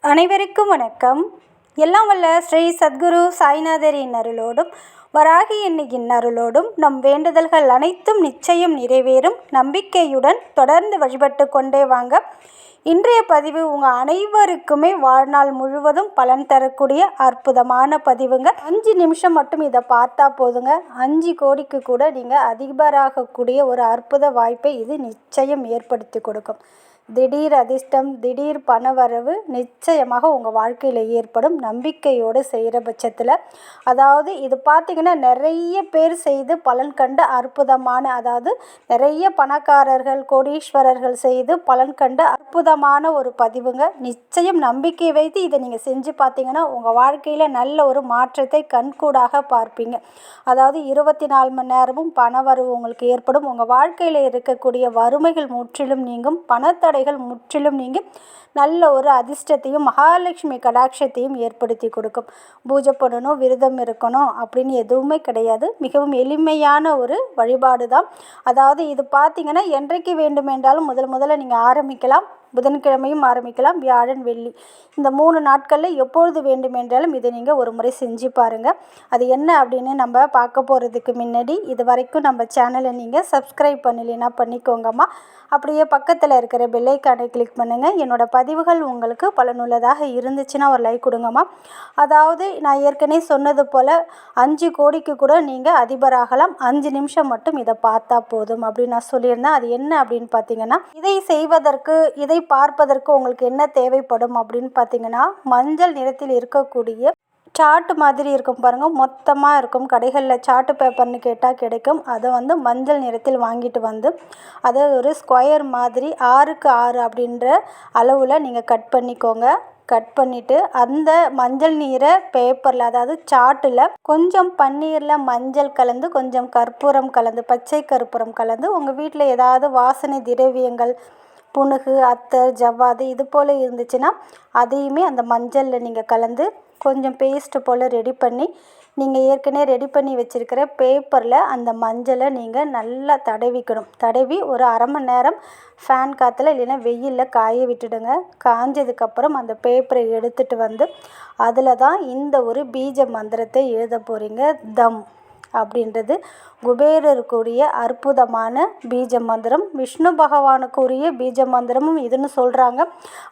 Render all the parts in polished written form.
அனைவருக்கும் வணக்கம். எல்லாம் வல்ல ஸ்ரீ சத்குரு சாய்நாதரின் அருளோடும் வராகி எண்ணியின் அருளோடும் நம் வேண்டுதல்கள் அனைத்தும் நிச்சயம் நிறைவேறும் நம்பிக்கையுடன் தொடர்ந்து வழிபட்டு கொண்டே வாங்க. இன்றைய பதிவு உங்கள் அனைவருக்குமே வாழ்நாள் முழுவதும் பலன் தரக்கூடிய அற்புதமான பதிவுங்க. 5 நிமிஷம் மட்டும் இதை பார்த்தா போதுங்க. 5 கோடிக்கு கூட நீங்கள் அதிபராகக்கூடிய ஒரு அற்புத வாய்ப்பை இது நிச்சயம் ஏற்படுத்தி கொடுக்கும். திடீர் அதிர்ஷ்டம், திடீர் பணவரவு நிச்சயமாக உங்கள் வாழ்க்கையில் ஏற்படும். நம்பிக்கையோடு செய்கிற பட்சத்தில், அதாவது இது பார்த்திங்கன்னா நிறைய பேர் செய்து பலன் கண்ட அற்புதமான, அதாவது நிறைய பணக்காரர்கள் கோடீஸ்வரர்கள் செய்து பலன் கண்ட அற்புதமான ஒரு பதிவுங்க. நிச்சயம் நம்பிக்கை வைத்து இதை நீங்கள் செஞ்சு பார்த்தீங்கன்னா உங்கள் வாழ்க்கையில் நல்ல ஒரு மாற்றத்தை கண்கூடாக பார்ப்பீங்க. அதாவது 24 மணி நேரமும் பணவரவு உங்களுக்கு ஏற்படும். உங்கள் வாழ்க்கையில் இருக்கக்கூடிய வறுமைகள் முற்றிலும் நீங்கும். பணத்தடை முற்றிலும் நீங்கி நல்ல ஒரு அதிர்ஷ்டத்தையும் மகாலட்சுமி கடாட்சத்தையும் ஏற்படுத்தி கொடுக்கும். பூஜை பண்ணணும், விரதம் இருக்கணும் அப்படின்னு எதுவுமே கிடையாது. மிகவும் எளிமையான ஒரு வழிபாடு தான். அதாவது இது பார்த்திங்கன்னா என்றைக்கு வேண்டுமென்றாலும் முதல்ல நீங்கள் ஆரம்பிக்கலாம். புதன்கிழமையும் ஆரம்பிக்கலாம், வியாழன் வெள்ளி இந்த 3 நாட்களில் எப்பொழுது வேண்டுமென்றாலும் இதை நீங்கள் ஒரு முறை செஞ்சு பாருங்கள். அது என்ன அப்படின்னு நம்ம பார்க்க போகிறதுக்கு முன்னாடி இது வரைக்கும் நம்ம சேனலை நீங்கள் சப்ஸ்கிரைப் பண்ணலைன்னா பண்ணிக்கோங்கம்மா. அப்படியே பக்கத்தில் இருக்கிற பெல்லைக்கானை கிளிக் பண்ணுங்கள். என்னோடய பதிவுகள் உங்களுக்கு பலனுள்ளதாக இருந்துச்சுன்னா ஒரு லைக் கொடுங்கம்மா. அதாவது நான் ஏற்கனவே சொன்னது போல் 5 கோடிக்கு கூட நீங்கள் அதிபராகலாம். 5 நிமிஷம் மட்டும் இதை பார்த்தா போதும் அப்படின்னு நான் சொல்லியிருந்தேன். அது என்ன அப்படின்னு பார்த்தீங்கன்னா, இதை செய்வதற்கு, இதை பார்ப்பதற்கு உங்களுக்கு என்ன தேவைப்படும் அப்படின்னு பார்த்தீங்கன்னா, மஞ்சள் நிறத்தில் இருக்கக்கூடிய சார்ட்டு மாதிரி இருக்கும் பாருங்கள், மொத்தமாக இருக்கும். கடைகளில் சார்ட்டு பேப்பர்னு கேட்டால் கிடைக்கும். அதை மஞ்சள் நிறத்தில் வாங்கிட்டு அதை ஒரு ஸ்கொயர் மாதிரி 6க்கு 6 அப்படின்ற அளவில் நீங்கள் கட் பண்ணிக்கோங்க. கட் பண்ணிவிட்டு அந்த மஞ்சள் நீரை பேப்பரில், அதாவது சார்ட்டில் கொஞ்சம் பன்னீரில் மஞ்சள் கலந்து, கொஞ்சம் கற்பூரம் கலந்து, பச்சை கற்பூரம் கலந்து, உங்கள் வீட்டில் ஏதாவது வாசனை திரவியங்கள், புனுகு, அத்தர், ஜவ்வாது இது போல் இருந்துச்சுன்னா அதையுமே அந்த மஞ்சளில் நீங்கள் கலந்து கொஞ்சம் பேஸ்ட்டு போல் ரெடி பண்ணி, நீங்கள் ஏற்கனவே ரெடி பண்ணி வச்சுருக்கிற பேப்பரில் அந்த மஞ்சளை நீங்கள் நல்லா தடவிக்கணும். தடவி ஒரு அரை மணி நேரம் ஃபேன் காற்றுல இல்லைன்னா வெயிலில் காய விட்டுடுங்க. காஞ்சதுக்கப்புறம் அந்த பேப்பரை எடுத்துகிட்டு அதில் தான் இந்த ஒரு பீஜ மந்திரத்தை எழுத போகிறீங்க. தம் அப்படின்றது குபேரருக்குரிய அற்புதமான பீஜ மந்திரம். விஷ்ணு பகவானுக்குரிய பீஜ மந்திரமும் இதுன்னு சொல்கிறாங்க.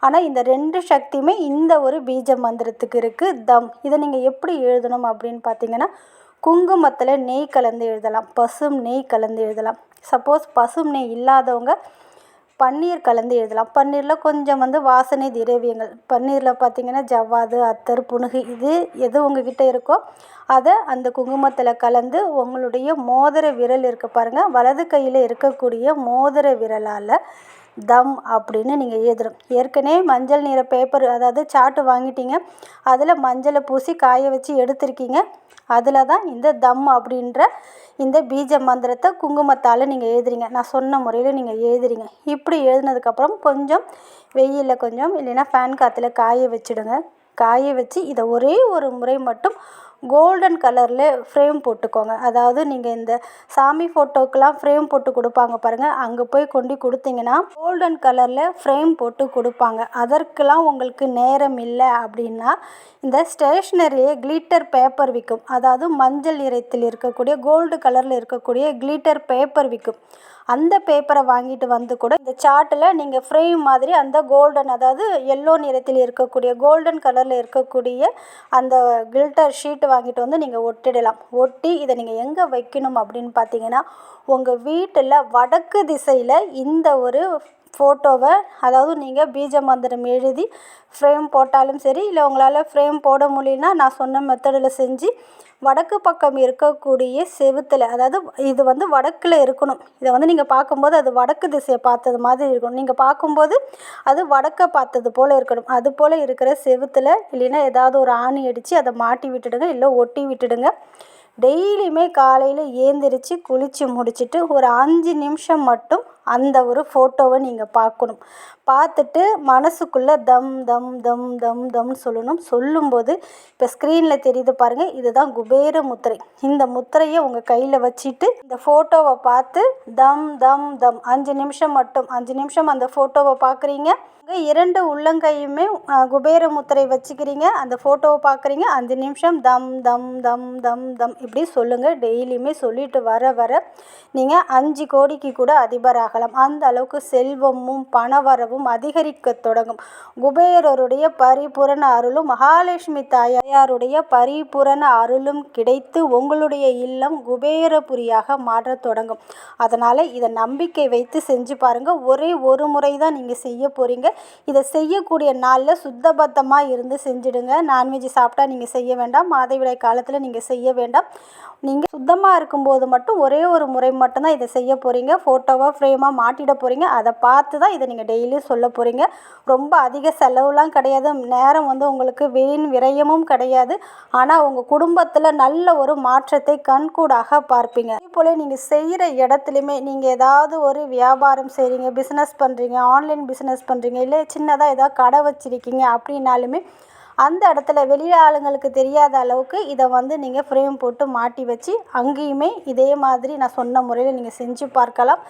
ஆனால் இந்த 2 சக்தியுமே இந்த ஒரு பீஜ மந்திரத்துக்கு இருக்குது. தம் இதை நீங்கள் எப்படி எழுதணும் அப்படின்னு பார்த்தீங்கன்னா, குங்குமத்தில் நெய் கலந்து எழுதலாம், பசும் நெய் கலந்து எழுதலாம். சப்போஸ் பசும் நெய் இல்லாதவங்க பன்னீர் கலந்து எழுதலாம். பன்னீரில் கொஞ்சம் வாசனை திரவியங்கள், பன்னீரில் பார்த்திங்கன்னா ஜவ்வாது, அத்தர், புனுகு இது எது உங்ககிட்ட இருக்கோ அதை அந்த குங்குமத்தில் கலந்து உங்களுடைய மோதிர விரல் இருக்குது பாருங்கள், வலது கையில் இருக்கக்கூடிய மோதிர விரலால் தம் அப்படின்னு நீங்கள் எழுதணும். ஏற்கனவே மஞ்சள் நிற பேப்பர், அதாவது சார்ட்டு வாங்கிட்டீங்க, அதில் மஞ்சளை பூசி காய வச்சு எடுத்திருக்கீங்க. அதில் தான் இந்த தம் அப்படின்ற இந்த பீஜ மந்திரத்தை குங்குமத்தால் நீங்கள் எழுதுறீங்க. நான் சொன்ன முறையில் நீங்கள் எழுதுறீங்க. இப்படி எழுதினதுக்கப்புறம் கொஞ்சம் வெயிலில் கொஞ்சம் இல்லைன்னா ஃபேன் காற்றுல காய வச்சுடுங்க. காய வச்சு இதை ஒரே ஒரு முறை மட்டும் கோல்டன் கலரில் ஃப்ரேம் போட்டுக்கோங்க. அதாவது நீங்கள் இந்த சாமி ஃபோட்டோக்கெலாம் ஃப்ரேம் போட்டு கொடுப்பாங்க பாருங்கள், அங்கே போய் கொண்டு கொடுத்தீங்கன்னா கோல்டன் கலரில் ஃப்ரேம் போட்டு கொடுப்பாங்க. அதற்கெலாம் உங்களுக்கு நேரம் இல்லை அப்படின்னா இந்த ஸ்டேஷ்னரியே கிளிட்டர் பேப்பர் விற்கும். அதாவது மஞ்சள் நிறத்தில் இருக்கக்கூடிய கோல்டு கலரில் இருக்கக்கூடிய கிளிட்டர் பேப்பர் விற்கும். அந்த பேப்பரை வாங்கிட்டு கூட இந்த சார்ட்டில் நீங்கள் ஃப்ரேம் மாதிரி அந்த கோல்டன், அதாவது எல்லோ நிறத்தில் இருக்கக்கூடிய கோல்டன் கலரில் இருக்கக்கூடிய அந்த கில்ட்டர் ஷீட்டு வாங்கிட்டு நீங்கள் ஒட்டிடலாம். ஒட்டி இதை நீங்கள் எங்கே வைக்கணும் அப்படின்னு பார்த்தீங்கன்னா, உங்கள் வீட்டில் வடக்கு திசையில் இந்த ஒரு ஃபோட்டோவை, அதாவது நீங்கள் பீஜ மந்திரம் எழுதி ஃப்ரேம் போட்டாலும் சரி, இல்லை உங்களால் ஃப்ரேம் போட முடியலன்னா நான் சொன்ன மெத்தடில் செஞ்சு வடக்கு பக்கம் இருக்கக்கூடிய செவுத்தில், அதாவது இது வடக்கில் இருக்கணும். இதை நீங்கள் பார்க்கும்போது அது வடக்கு திசையை பார்த்தது மாதிரி இருக்கணும். நீங்கள் பார்க்கும்போது அது வடக்கை பார்த்தது போல் இருக்கணும். அது போல் இருக்கிற செவுத்தில் இல்லைன்னா ஏதாவது ஒரு ஆணி அடித்து அதை மாட்டி விட்டுடுங்க, இல்லை ஒட்டி விட்டுடுங்க. டெய்லியுமே காலையில் ஏந்திரிச்சு குளித்து முடிச்சுட்டு ஒரு 5 நிமிஷம் மட்டும் அந்த ஒரு ஃபோட்டோவை நீங்கள் பார்க்கணும். பார்த்துட்டு மனசுக்குள்ளே தம் தம் தம் தம் தம்னு சொல்லணும். சொல்லும்போது இப்போ ஸ்க்ரீனில் தெரியுது பாருங்கள், இதுதான் குபேர முத்திரை. இந்த முத்திரையை உங்கள் கையில் வச்சுட்டு இந்த ஃபோட்டோவை பார்த்து தம் தம் தம் 5 நிமிஷம் மட்டும் 5 நிமிஷம் அந்த ஃபோட்டோவை பார்க்குறீங்க. 2 உள்ளங்கையுமே குபேர முத்திரை வச்சுக்கிறீங்க. அந்த ஃபோட்டோவை பார்க்குறீங்க. 5 நிமிஷம் தம் தம் தம் தம் தம் இப்படி சொல்லுங்கள். டெய்லியுமே சொல்லிட்டு வர வர நீங்கள் 5 கோடிக்கு கூட அதிபராகலாம். அந்த அளவுக்கு செல்வமும் பணவரவும் அதிகரிக்க தொடங்கும். குபேரருடைய பரிபூரண அருளும் மகாலட்சுமி தாயாருடைய பரிபூரண அருளும் கிடைத்து உங்களுடைய இல்லம் குபேரபுரியாக மாறத் தொடங்கும். அதனால் இதை நம்பிக்கை வைத்து செஞ்சு பாருங்கள். ஒரே ஒரு முறை தான் நீங்கள் செய்ய போகிறீங்க. இதை செய்யக்கூடிய நாளில் சுத்தபத்தமாக இருந்து செஞ்சுடுங்க. நான்வெஜ் சாப்பிட்டா நீங்கள் செய்ய வேண்டாம். மாதவிடாய் காலத்தில் நீங்கள் செய்ய வேண்டாம். நீங்கள் சுத்தமாக இருக்கும்போது மட்டும் ஒரே ஒரு முறை மட்டும்தான் இதை செய்ய போகிறீங்க. ஃபோட்டோவாக ஃப்ரேமாக மாட்டிட போகிறீங்க. அதை பார்த்து தான் இதை நீங்கள் டெய்லியும் சொல்ல போகிறீங்க. ரொம்ப அதிக செலவுலாம் கிடையாது. நேரம் உங்களுக்கு வீண் விரயமும் கிடையாது. ஆனால் உங்கள் குடும்பத்தில் நல்ல ஒரு மாற்றத்தை கண்கூடாக பார்ப்பீங்க. அதே போல் நீங்கள் செய்கிற இடத்துலையுமே நீங்கள் ஏதாவது ஒரு வியாபாரம் செய்கிறீங்க, பிஸ்னஸ் பண்ணுறீங்க, ஆன்லைன் பிஸ்னஸ் பண்ணுறீங்க, இல்லை சின்னதாக ஏதாவது கடை வச்சுருக்கீங்க அப்படின்னாலுமே அந்த இடத்துல வெளி ஆளுங்களுக்கு தெரியாத அளவுக்கு இதை நீங்கள் ஃப்ரேம் போட்டு மாட்டி வச்சு அங்கேயுமே இதே மாதிரி நான் சொன்ன முறையில் நீங்கள் செஞ்சு பார்க்கலாம்.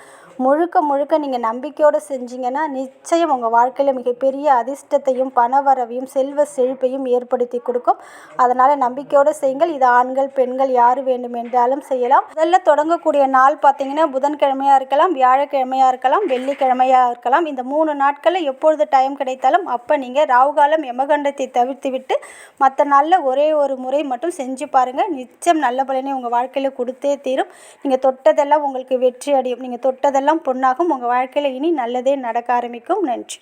முழுக்க முழுக்க நீங்கள் நம்பிக்கையோடு செஞ்சீங்கன்னா நிச்சயம் உங்கள் வாழ்க்கையில் மிகப்பெரிய அதிர்ஷ்டத்தையும் பணவரவையும் செல்வ செழிப்பையும் ஏற்படுத்தி கொடுக்கும். அதனால் நம்பிக்கையோடு செய்யுங்கள். இது ஆண்கள் பெண்கள் யார் வேண்டுமென்றாலும் செய்யலாம். முதல்ல தொடங்கக்கூடிய நாள் பார்த்திங்கன்னா புதன்கிழமையாக இருக்கலாம், வியாழக்கிழமையாக இருக்கலாம், வெள்ளிக்கிழமையாக இருக்கலாம். இந்த 3 நாட்களில் எப்பொழுது டைம் கிடைத்தாலும் அப்போ நீங்கள் ராவுகாலம் யமகண்டத்தை தவிர்த்து விட்டு மற்ற நாளில் ஒரே ஒரு முறை மட்டும் செஞ்சு பாருங்கள். நிச்சயம் நல்ல பலனை உங்கள் வாழ்க்கையில் கொடுத்தே தீரும். நீங்கள் தொட்டதெல்லாம் உங்களுக்கு வெற்றி அடையும். நீங்கள் தொட்டதெல்லாம் பொன்னாகும். உங்கள் வாழ்க்கையில் இனி நல்லதே நடக்க ஆரம்பிக்கும். நன்றி.